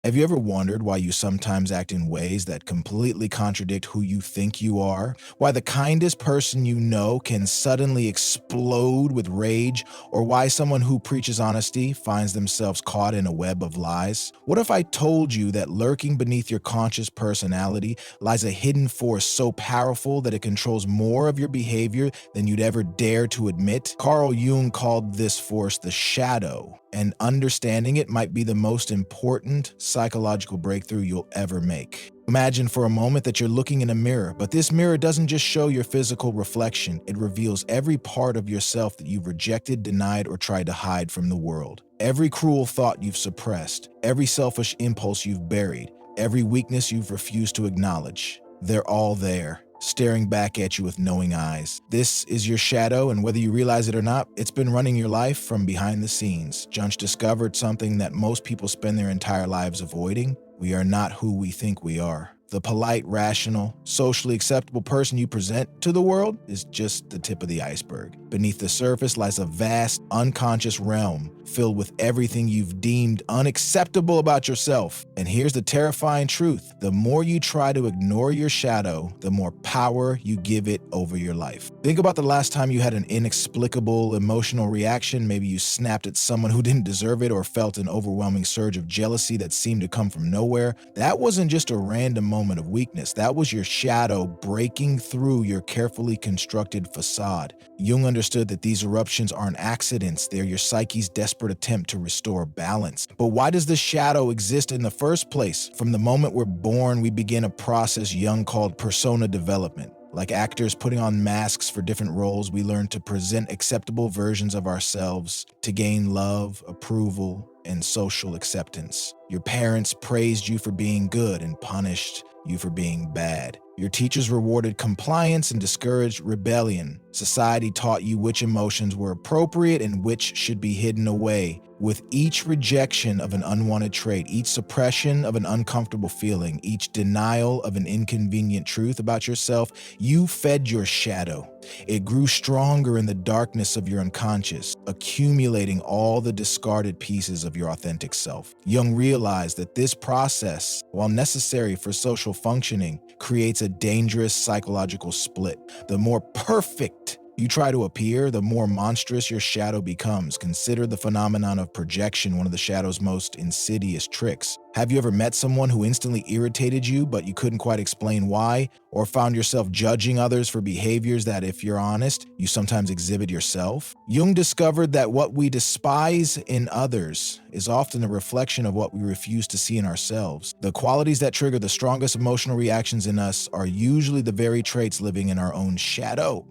Have you ever wondered why you sometimes act in ways that completely contradict who you think you are? Why the kindest person you know can suddenly explode with rage? Or why someone who preaches honesty finds themselves caught in a web of lies? What if I told you that lurking beneath your conscious personality lies a hidden force so powerful that it controls more of your behavior than you'd ever dare to admit? Carl Jung called this force the shadow, and understanding it might be the most important psychological breakthrough you'll ever make. Imagine for a moment that you're looking in a mirror, but this mirror doesn't just show your physical reflection, it reveals every part of yourself that you've rejected, denied, or tried to hide from the world. Every cruel thought you've suppressed, every selfish impulse you've buried, every weakness you've refused to acknowledge. They're all there, staring back at you with knowing eyes. This is your shadow, and whether you realize it or not, it's been running your life from behind the scenes. Junch discovered something that most people spend their entire lives avoiding. We are not who we think we are. The polite, rational, socially acceptable person you present to the world is just the tip of the iceberg. Beneath the surface lies a vast, unconscious realm filled with everything you've deemed unacceptable about yourself. And here's the terrifying truth. The more you try to ignore your shadow, the more power you give it over your life. Think about the last time you had an inexplicable emotional reaction. Maybe you snapped at someone who didn't deserve it or felt an overwhelming surge of jealousy that seemed to come from nowhere. That wasn't just a random moment of weakness. That was your shadow breaking through your carefully constructed facade. Jung understood that these eruptions aren't accidents. They're your psyche's desperate attempt to restore balance. But why does the shadow exist in the first place? From the moment we're born, we begin a process Jung called persona development. Like actors putting on masks for different roles, we learn to present acceptable versions of ourselves to gain love, approval, and social acceptance. Your parents praised you for being good and punished you for being bad. Your teachers rewarded compliance and discouraged rebellion. Society taught you which emotions were appropriate and which should be hidden away. With each rejection of an unwanted trait, each suppression of an uncomfortable feeling, each denial of an inconvenient truth about yourself, you fed your shadow. It grew stronger in the darkness of your unconscious, accumulating all the discarded pieces of your authentic self. Jung realized that this process, while necessary for social functioning, creates a dangerous psychological split. The more perfect you try to appear, the more monstrous your shadow becomes. Consider the phenomenon of projection, one of the shadow's most insidious tricks. Have you ever met someone who instantly irritated you, but you couldn't quite explain why? Or found yourself judging others for behaviors that, if you're honest, you sometimes exhibit yourself? Jung discovered that what we despise in others is often a reflection of what we refuse to see in ourselves. The qualities that trigger the strongest emotional reactions in us are usually the very traits living in our own shadow.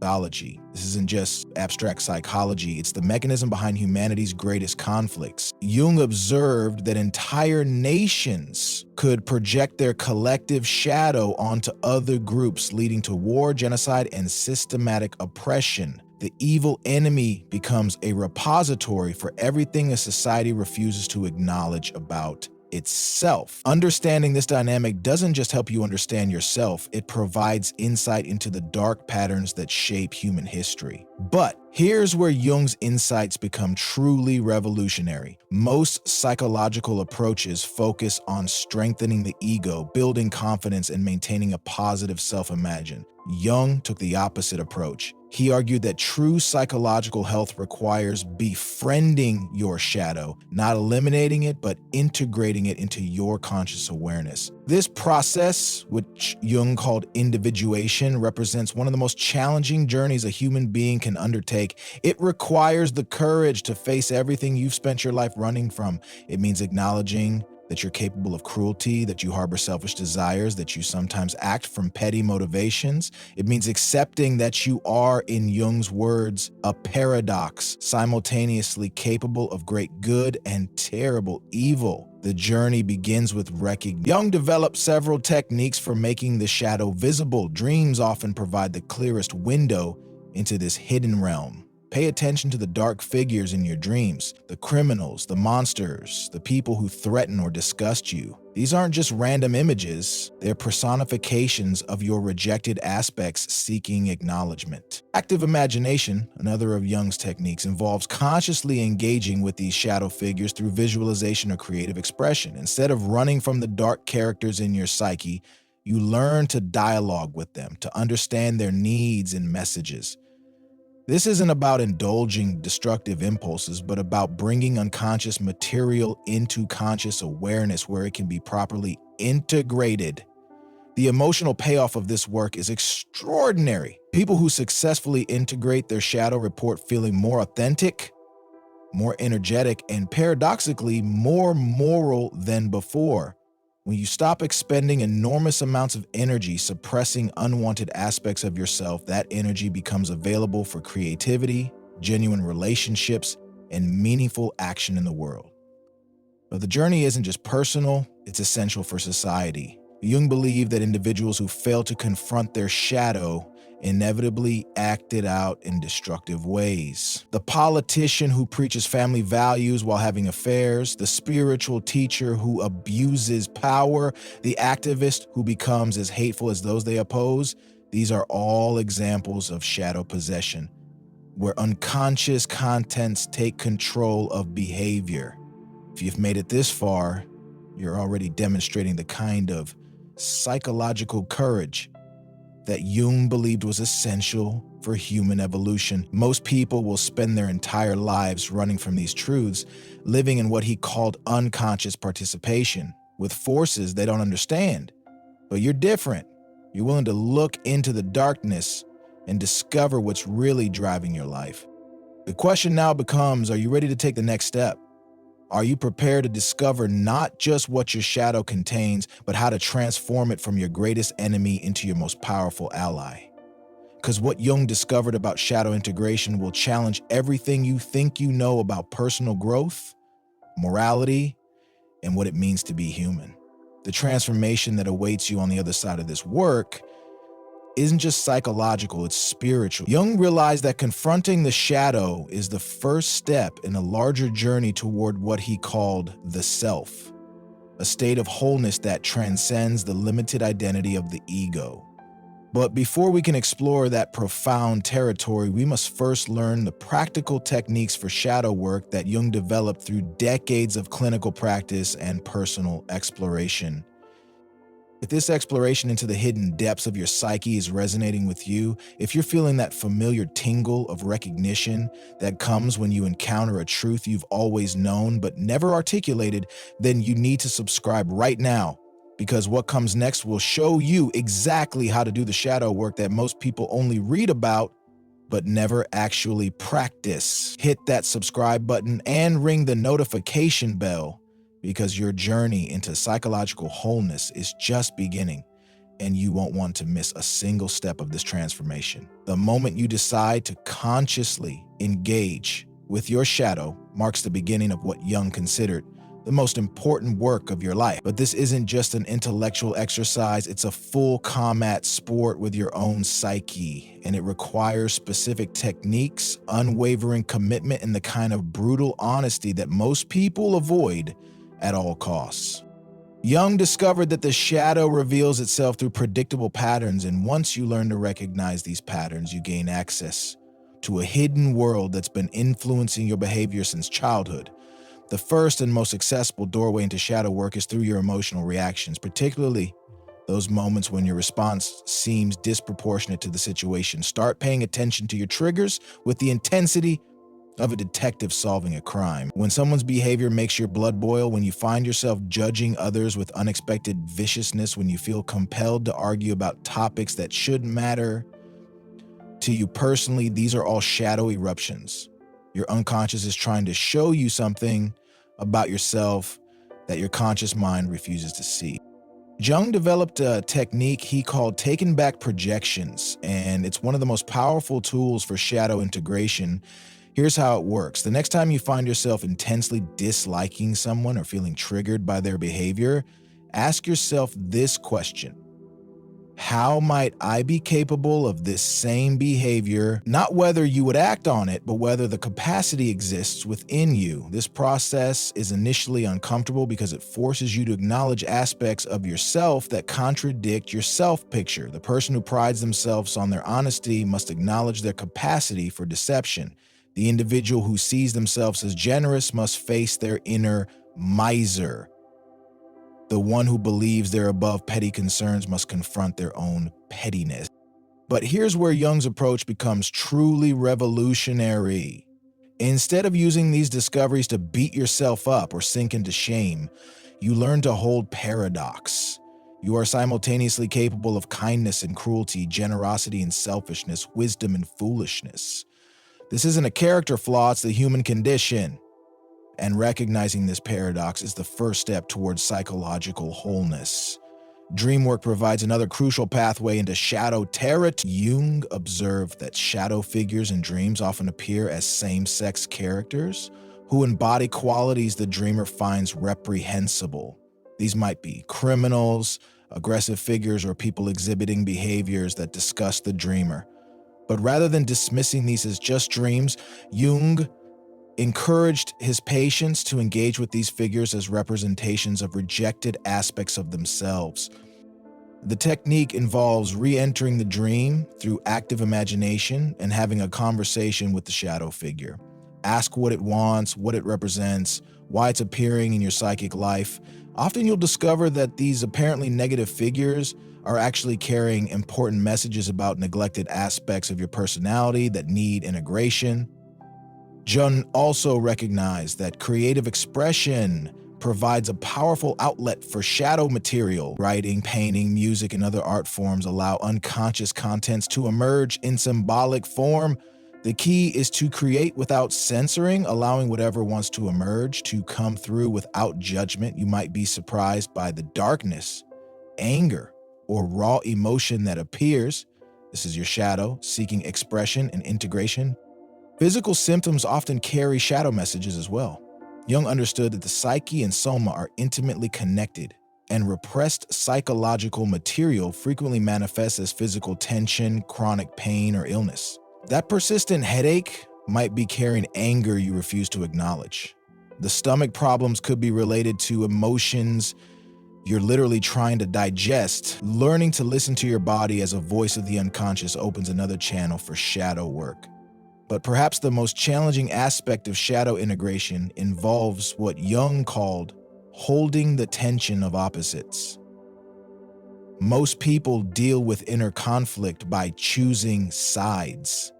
This isn't just abstract psychology, it's the mechanism behind humanity's greatest conflicts. Jung observed that entire nations could project their collective shadow onto other groups, leading to war, genocide, and systematic oppression. The evil enemy becomes a repository for everything a society refuses to acknowledge about itself. Understanding this dynamic doesn't just help you understand yourself, it provides insight into the dark patterns that shape human history. But here's where Jung's insights become truly revolutionary. Most psychological approaches focus on strengthening the ego, building confidence, and maintaining a positive self-image. Jung took the opposite approach. He argued that true psychological health requires befriending your shadow, not eliminating it, but integrating it into your conscious awareness. This process, which Jung called individuation, represents one of the most challenging journeys a human being can undertake. It requires the courage to face everything you've spent your life running from. It means acknowledging that you're capable of cruelty, that you harbor selfish desires, that you sometimes act from petty motivations. It means accepting that you are, in Jung's words, a paradox, simultaneously capable of great good and terrible evil. The journey begins with recognition. Jung developed several techniques for making the shadow visible. Dreams often provide the clearest window into this hidden realm. Pay attention to the dark figures in your dreams, the criminals, the monsters, the people who threaten or disgust you. These aren't just random images, they're personifications of your rejected aspects seeking acknowledgement. Active imagination, another of Jung's techniques, involves consciously engaging with these shadow figures through visualization or creative expression. Instead of running from the dark characters in your psyche, you learn to dialogue with them, to understand their needs and messages. This isn't about indulging destructive impulses, but about bringing unconscious material into conscious awareness where it can be properly integrated. The emotional payoff of this work is extraordinary. People who successfully integrate their shadow report feeling more authentic, more energetic, and paradoxically more moral than before. When you stop expending enormous amounts of energy suppressing unwanted aspects of yourself, that energy becomes available for creativity, genuine relationships, and meaningful action in the world. But the journey isn't just personal, it's essential for society. Jung believed that individuals who fail to confront their shadow inevitably acted out in destructive ways. The politician who preaches family values while having affairs, the spiritual teacher who abuses power, the activist who becomes as hateful as those they oppose, these are all examples of shadow possession, where unconscious contents take control of behavior. If you've made it this far, you're already demonstrating the kind of psychological courage that Jung believed was essential for human evolution. Most people will spend their entire lives running from these truths, living in what he called unconscious participation, with forces they don't understand. But you're different. You're willing to look into the darkness and discover what's really driving your life. The question now becomes, are you ready to take the next step? Are you prepared to discover not just what your shadow contains, but how to transform it from your greatest enemy into your most powerful ally? Because what Jung discovered about shadow integration will challenge everything you think you know about personal growth, morality, and what it means to be human. The transformation that awaits you on the other side of this work isn't just psychological, it's spiritual. Jung realized that confronting the shadow is the first step in a larger journey toward what he called the self, a state of wholeness that transcends the limited identity of the ego. But before we can explore that profound territory, we must first learn the practical techniques for shadow work that Jung developed through decades of clinical practice and personal exploration. If this exploration into the hidden depths of your psyche is resonating with you, if you're feeling that familiar tingle of recognition that comes when you encounter a truth you've always known but never articulated, then you need to subscribe right now, because what comes next will show you exactly how to do the shadow work that most people only read about but never actually practice. Hit that subscribe button and ring the notification bell, because your journey into psychological wholeness is just beginning, and you won't want to miss a single step of this transformation. The moment you decide to consciously engage with your shadow marks the beginning of what Jung considered the most important work of your life. But this isn't just an intellectual exercise, it's a full combat sport with your own psyche, and it requires specific techniques, unwavering commitment, and the kind of brutal honesty that most people avoid at all costs. Jung discovered that the shadow reveals itself through predictable patterns, and once you learn to recognize these patterns, you gain access to a hidden world that's been influencing your behavior since childhood. The first and most accessible doorway into shadow work is through your emotional reactions, particularly those moments when your response seems disproportionate to the situation. Start paying attention to your triggers with the intensity of a detective solving a crime. When someone's behavior makes your blood boil, when you find yourself judging others with unexpected viciousness, when you feel compelled to argue about topics that shouldn't matter to you personally, these are all shadow eruptions. Your unconscious is trying to show you something about yourself that your conscious mind refuses to see. Jung developed a technique he called taken back projections, and it's one of the most powerful tools for shadow integration. Here's how it works. The next time you find yourself intensely disliking someone or feeling triggered by their behavior, ask yourself this question: How might I be capable of this same behavior? Not whether you would act on it, but whether the capacity exists within you. This process is initially uncomfortable because it forces you to acknowledge aspects of yourself that contradict your self-picture. The person who prides themselves on their honesty must acknowledge their capacity for deception. The individual who sees themselves as generous must face their inner miser. The one who believes they're above petty concerns must confront their own pettiness. But here's where Jung's approach becomes truly revolutionary. Instead of using these discoveries to beat yourself up or sink into shame, you learn to hold paradox. You are simultaneously capable of kindness and cruelty, generosity and selfishness, wisdom and foolishness. This isn't a character flaw, it's the human condition. And recognizing this paradox is the first step towards psychological wholeness. Dream work provides another crucial pathway into shadow territory. Jung observed that shadow figures in dreams often appear as same-sex characters who embody qualities the dreamer finds reprehensible. These might be criminals, aggressive figures, or people exhibiting behaviors that disgust the dreamer. But rather than dismissing these as just dreams, Jung encouraged his patients to engage with these figures as representations of rejected aspects of themselves. The technique involves re-entering the dream through active imagination and having a conversation with the shadow figure. Ask what it wants, what it represents, why it's appearing in your psychic life. Often you'll discover that these apparently negative figures are actually carrying important messages about neglected aspects of your personality that need integration. Jung also recognized that creative expression provides a powerful outlet for shadow material. Writing, painting, music, and other art forms allow unconscious contents to emerge in symbolic form. The key is to create without censoring, allowing whatever wants to emerge to come through without judgment. You might be surprised by the darkness, anger, or raw emotion that appears. This is your shadow seeking expression and integration. Physical symptoms often carry shadow messages as well. Jung understood that the psyche and soma are intimately connected, and repressed psychological material frequently manifests as physical tension, chronic pain, or illness. That persistent headache might be carrying anger you refuse to acknowledge. The stomach problems could be related to emotions you're literally trying to digest. Learning to listen to your body as a voice of the unconscious opens another channel for shadow work. But perhaps the most challenging aspect of shadow integration involves what Jung called holding the tension of opposites. Most people deal with inner conflict by choosing sides.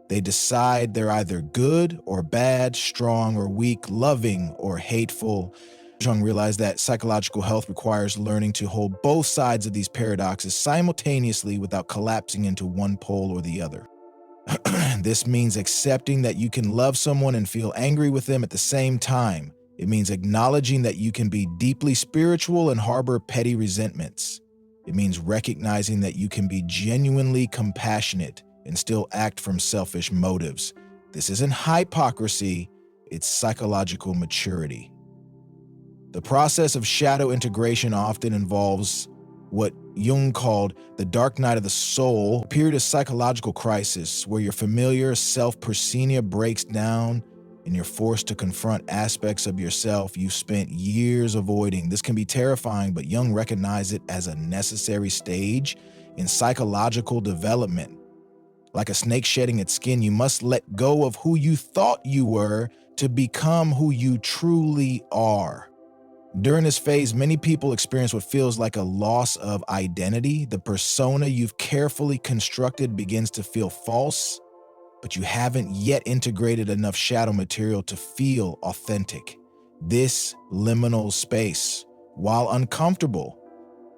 They decide they're either good or bad, strong or weak, loving or hateful. Jung realized that psychological health requires learning to hold both sides of these paradoxes simultaneously without collapsing into one pole or the other. This means accepting that you can love someone and feel angry with them at the same time. It means acknowledging that you can be deeply spiritual and harbor petty resentments. It means recognizing that you can be genuinely compassionate and still act from selfish motives. This isn't hypocrisy, it's psychological maturity. The process of shadow integration often involves what Jung called the dark night of the soul, a period of psychological crisis where your familiar self-persona breaks down and you're forced to confront aspects of yourself you've spent years avoiding. This can be terrifying, but Jung recognized it as a necessary stage in psychological development. Like a snake shedding its skin, you must let go of who you thought you were to become who you truly are. During this phase, many people experience what feels like a loss of identity. The persona you've carefully constructed begins to feel false, but you haven't yet integrated enough shadow material to feel authentic. This liminal space, while uncomfortable,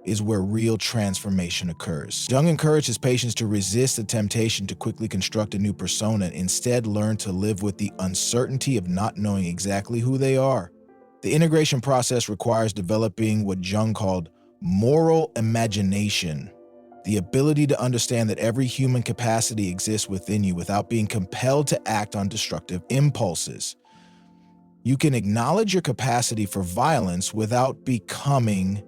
is where real transformation occurs. Jung encouraged his patients to resist the temptation to quickly construct a new persona and instead learn to live with the uncertainty of not knowing exactly who they are. The integration process requires developing what Jung called moral imagination, the ability to understand that every human capacity exists within you without being compelled to act on destructive impulses. You can acknowledge your capacity for violence without becoming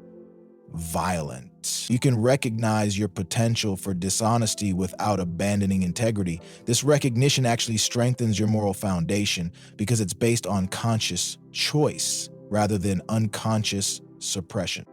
violent. You can recognize your potential for dishonesty without abandoning integrity. This recognition actually strengthens your moral foundation because it's based on conscious choice rather than unconscious suppression.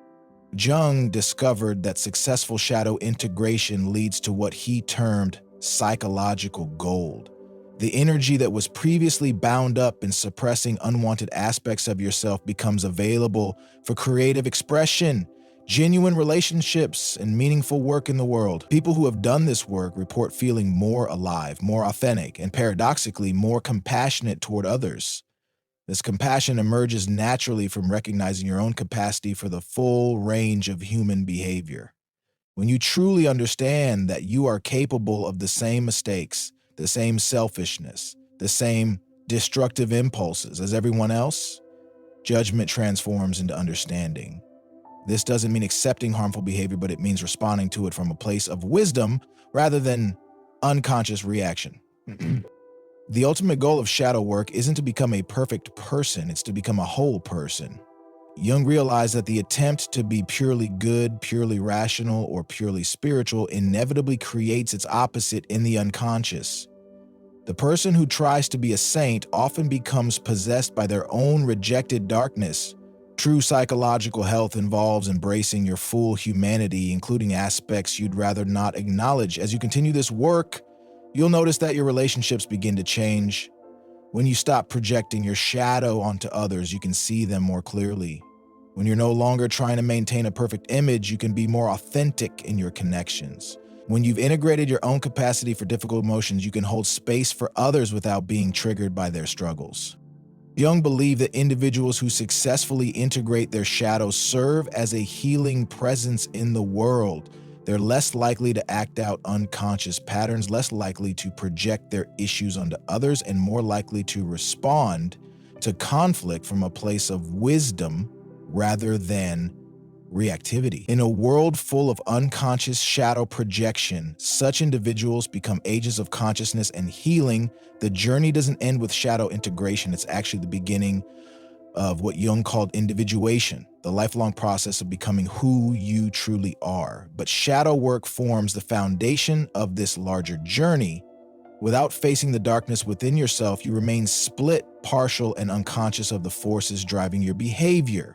Jung discovered that successful shadow integration leads to what he termed psychological gold. The energy that was previously bound up in suppressing unwanted aspects of yourself becomes available for creative expression, genuine relationships, and meaningful work in the world. People who have done this work report feeling more alive, more authentic, and paradoxically more compassionate toward others. This compassion emerges naturally from recognizing your own capacity for the full range of human behavior. When you truly understand that you are capable of the same mistakes, the same selfishness, the same destructive impulses as everyone else, judgment transforms into understanding. This doesn't mean accepting harmful behavior, but it means responding to it from a place of wisdom rather than unconscious reaction. The ultimate goal of shadow work isn't to become a perfect person, it's to become a whole person. Jung realized that the attempt to be purely good, purely rational, or purely spiritual inevitably creates its opposite in the unconscious. The person who tries to be a saint often becomes possessed by their own rejected darkness. True psychological health involves embracing your full humanity, including aspects you'd rather not acknowledge. As you continue this work, you'll notice that your relationships begin to change. When you stop projecting your shadow onto others, you can see them more clearly. When you're no longer trying to maintain a perfect image, you can be more authentic in your connections. When you've integrated your own capacity for difficult emotions, you can hold space for others without being triggered by their struggles. Jung believed that individuals who successfully integrate their shadows serve as a healing presence in the world. They're less likely to act out unconscious patterns, less likely to project their issues onto others, and more likely to respond to conflict from a place of wisdom rather than reactivity. In a world full of unconscious shadow projection, such individuals become agents of consciousness and healing. The journey doesn't end with shadow integration. It's actually the beginning of what Jung called individuation, the lifelong process of becoming who you truly are. But shadow work forms the foundation of this larger journey. Without facing the darkness within yourself, you remain split, partial, and unconscious of the forces driving your behavior.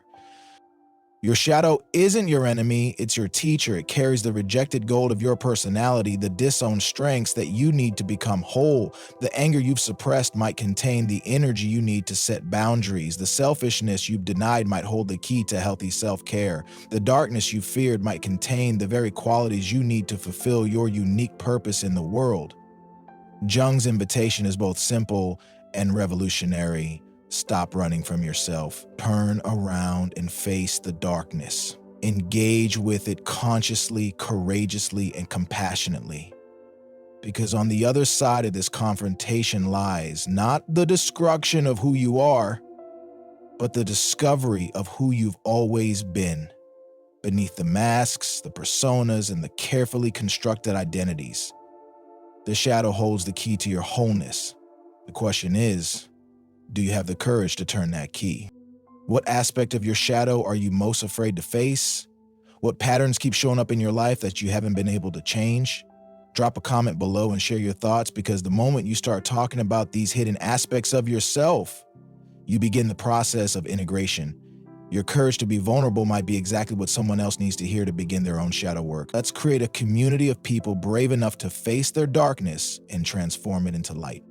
Your shadow isn't your enemy, it's your teacher. It carries the rejected gold of your personality, the disowned strengths that you need to become whole. The anger you've suppressed might contain the energy you need to set boundaries. The selfishness you've denied might hold the key to healthy self-care. The darkness you feared might contain the very qualities you need to fulfill your unique purpose in the world. Jung's invitation is both simple and revolutionary. Stop running from yourself. Turn around and face the darkness. Engage with it consciously, courageously, and compassionately. Because on the other side of this confrontation lies not the destruction of who you are, but the discovery of who you've always been. Beneath the masks, the personas, and the carefully constructed identities, the shadow holds the key to your wholeness. The question is, do you have the courage to turn that key? What aspect of your shadow are you most afraid to face? What patterns keep showing up in your life that you haven't been able to change? Drop a comment below and share your thoughts, because the moment you start talking about these hidden aspects of yourself, you begin the process of integration. Your courage to be vulnerable might be exactly what someone else needs to hear to begin their own shadow work. Let's create a community of people brave enough to face their darkness and transform it into light.